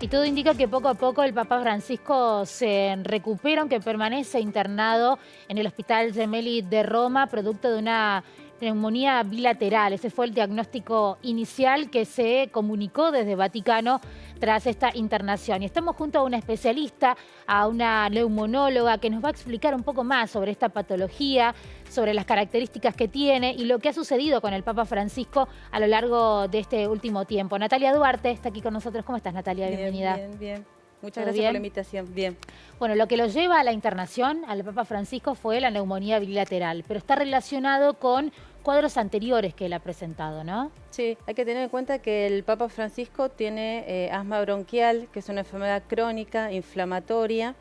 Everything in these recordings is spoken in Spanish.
Y todo indica que poco a poco el Papa Francisco se recupera, aunque permanece internado en el Hospital Gemelli de Roma, producto de una neumonía bilateral. Ese fue el diagnóstico inicial que se comunicó desde Vaticano tras esta internación. Y estamos junto a una especialista, a una neumonóloga, que nos va a explicar un poco más sobre esta patología, sobre las características que tiene y lo que ha sucedido con el Papa Francisco a lo largo de este último tiempo. Natalia Duarte está aquí con nosotros. ¿Cómo estás, Natalia? Bienvenida. Bien. Muchas gracias por la invitación. Bien. Bueno, lo que lo lleva a la internación al Papa Francisco fue la neumonía bilateral, pero está relacionado con cuadros anteriores que él ha presentado, ¿no? Sí, hay que tener en cuenta que el Papa Francisco tiene asma bronquial, que es una enfermedad crónica, inflamatoria,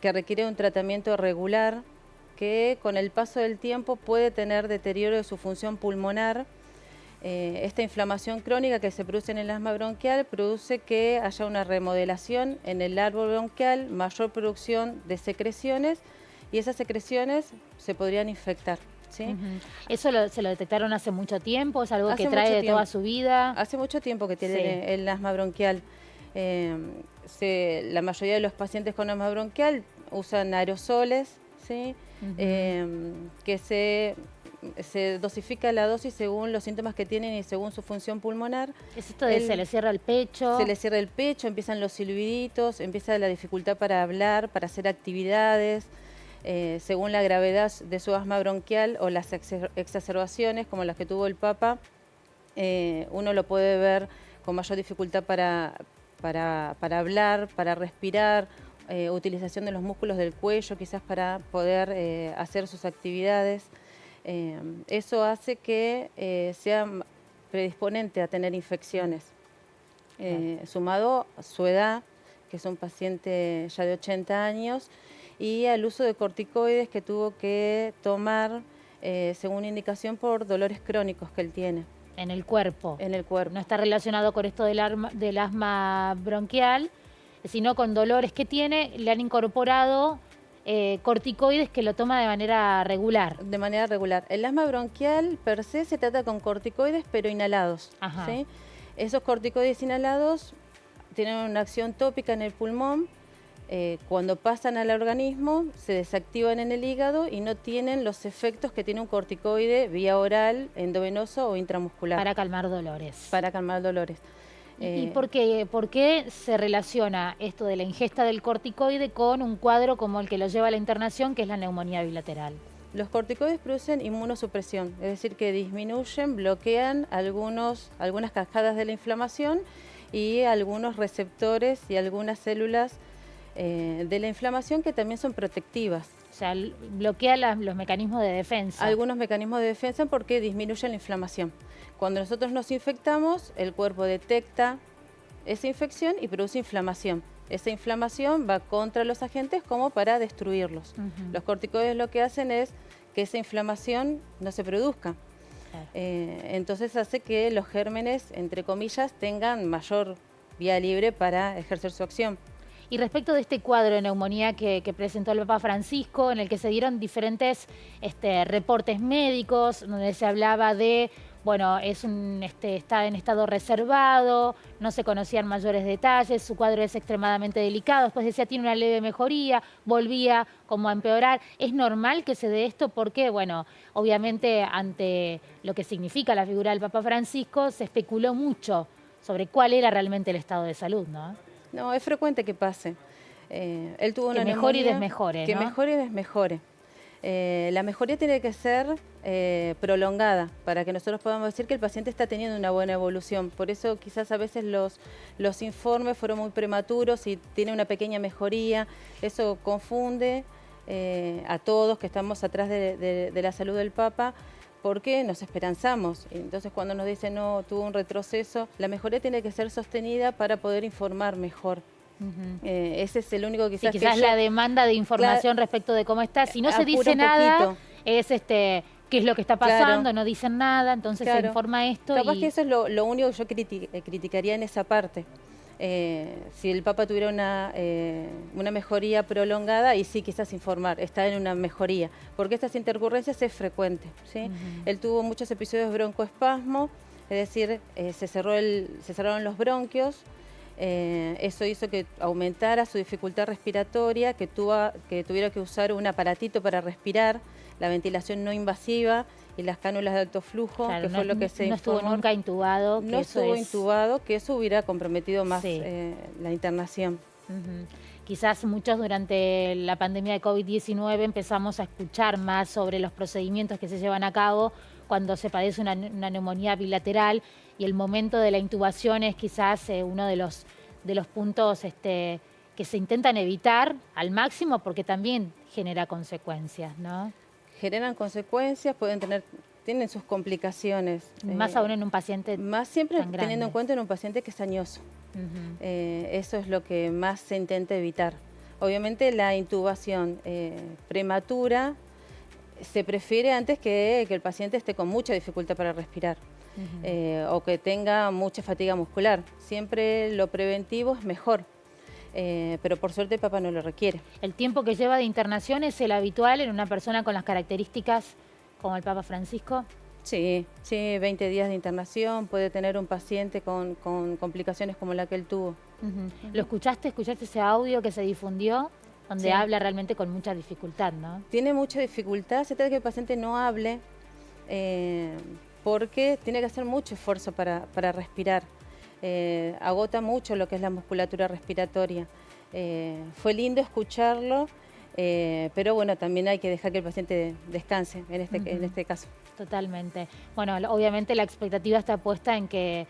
que requiere un tratamiento regular, que con el paso del tiempo puede tener deterioro de su función pulmonar. Esta inflamación crónica que se produce en el asma bronquial produce que haya una remodelación en el árbol bronquial, mayor producción de secreciones, y esas secreciones se podrían infectar. ¿Sí? ¿Eso se lo detectaron hace mucho tiempo? ¿Es algo que Hace trae mucho de tiempo. toda su vida? Hace mucho tiempo que tiene el asma bronquial. La mayoría de los pacientes con asma bronquial usan aerosoles, ¿sí? Que se dosifica la dosis según los síntomas que tienen y según su función pulmonar. ¿Es esto de se le cierra el pecho? Se le cierra el pecho, empiezan los silbiditos, empieza la dificultad para hablar, para hacer actividades. Según la gravedad de su asma bronquial o las exacerbaciones como las que tuvo el Papa, uno lo puede ver con mayor dificultad para hablar, para respirar, utilización de los músculos del cuello quizás para poder hacer sus actividades. Eso hace que sea predisponente a tener infecciones. Sumado a su edad, que es un paciente ya de 80 años, y al uso de corticoides que tuvo que tomar según indicación por dolores crónicos que él tiene. En el cuerpo. En el cuerpo. No está relacionado con esto del asma bronquial, sino con dolores que tiene. Le han incorporado corticoides que lo toma de manera regular. De manera regular. El asma bronquial per se se trata con corticoides, pero inhalados. ¿Sí? Esos corticoides inhalados tienen una acción tópica en el pulmón. Cuando pasan al organismo, se desactivan en el hígado y no tienen los efectos que tiene un corticoide vía oral, endovenoso o intramuscular. Para calmar dolores. Para calmar dolores. ¿Y por qué se relaciona esto de la ingesta del corticoide con un cuadro como el que lo lleva a la internación, que es la neumonía bilateral? Los corticoides producen inmunosupresión, es decir, que disminuyen, bloquean algunas cascadas de la inflamación y algunos receptores y algunas células de la inflamación que también son protectivas. O sea, bloquea los mecanismos de defensa. Algunos mecanismos de defensa porque disminuyen la inflamación. Cuando nosotros nos infectamos, el cuerpo detecta esa infección y produce inflamación. Esa inflamación va contra los agentes como para destruirlos. Los corticoides lo que hacen es que esa inflamación no se produzca. Claro. Entonces hace que los gérmenes, entre comillas, tengan mayor vía libre para ejercer su acción. Y respecto de este cuadro de neumonía que presentó el Papa Francisco, en el que se dieron diferentes reportes médicos, donde se hablaba de, bueno, está en estado reservado, no se conocían mayores detalles, su cuadro es extremadamente delicado, después decía tiene una leve mejoría, volvía como a empeorar. ¿Es normal que se dé esto? Porque, bueno, obviamente ante lo que significa la figura del Papa Francisco, se especuló mucho sobre cuál era realmente el estado de salud, ¿no? No, es frecuente que pase. Él tuvo una neumonía. Que mejore y desmejore, Que mejore y desmejore. La mejoría tiene que ser prolongada para que nosotros podamos decir que el paciente está teniendo una buena evolución. Por eso quizás a veces los informes fueron muy prematuros y tiene una pequeña mejoría. Eso confunde a todos que estamos atrás de la salud del Papa, porque nos esperanzamos. Entonces cuando nos dicen no, tuvo un retroceso, la mejoría tiene que ser sostenida para poder informar mejor. Ese es el único quizás... Sí, quizás la demanda de información respecto de cómo está. Si no se dice nada, es qué es lo que está pasando, no dicen nada, entonces se informa esto. Capaz que eso es lo único que yo criticaría en esa parte. Si el Papa tuviera una mejoría prolongada, y sí, quizás informar, está en una mejoría, porque estas intercurrencias es frecuente, ¿sí? Él tuvo muchos episodios de broncoespasmo, es decir, se cerraron los bronquios, Eso hizo que aumentara su dificultad respiratoria, que tuviera que usar un aparatito para respirar, la ventilación no invasiva y las cánulas de alto flujo, Claro, que fue lo que se no informó. estuvo nunca intubado. No estuvo intubado, que eso hubiera comprometido más la internación. Quizás muchos durante la pandemia de COVID-19 empezamos a escuchar más sobre los procedimientos que se llevan a cabo cuando se padece una neumonía bilateral, y el momento de la intubación es quizás uno de los puntos que se intentan evitar al máximo, porque también genera consecuencias, ¿no? Generan consecuencias, tienen sus complicaciones. Más aún en un paciente más siempre tan grande. Teniendo en cuenta en un paciente que es añoso. Eso es lo que más se intenta evitar. Obviamente la intubación prematura se prefiere antes que el paciente esté con mucha dificultad para respirar o que tenga mucha fatiga muscular. Siempre lo preventivo es mejor. Pero por suerte el Papa no lo requiere. ¿El tiempo que lleva de internación es el habitual en una persona con las características como el Papa Francisco? Sí, 20 días de internación puede tener un paciente con complicaciones como la que él tuvo. ¿Lo escuchaste? ¿Escuchaste ese audio que se difundió? Donde habla realmente con mucha dificultad, ¿no? Tiene mucha dificultad, se trata de que el paciente no hable porque tiene que hacer mucho esfuerzo para respirar. Agota mucho lo que es la musculatura respiratoria. Fue lindo escucharlo, pero bueno, también hay que dejar que el paciente descanse en este caso. Totalmente. Bueno, obviamente la expectativa está puesta en que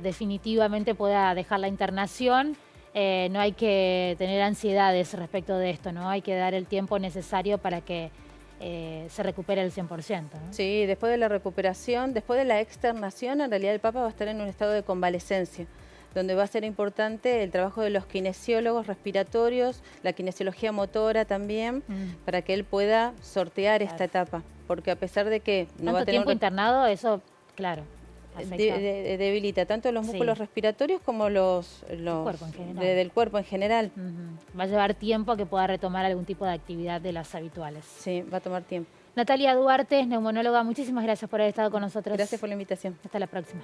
definitivamente pueda dejar la internación. No hay que tener ansiedades respecto de esto, ¿no? Hay que dar el tiempo necesario para que se recupere el 100%, ¿no? Sí, después de la recuperación, después de la externación, en realidad el Papa va a estar en un estado de convalescencia, donde va a ser importante el trabajo de los kinesiólogos respiratorios, la kinesiología motora también, para que él pueda sortear esta etapa. Porque a pesar de que no va a tener tiempo internado, eso, claro, debilita tanto los músculos respiratorios como los del cuerpo en general. Va a llevar tiempo a que pueda retomar algún tipo de actividad de las habituales. Sí, va a tomar tiempo. Natalia Duarte, neumonóloga, muchísimas gracias por haber estado con nosotros. Gracias por la invitación. Hasta la próxima.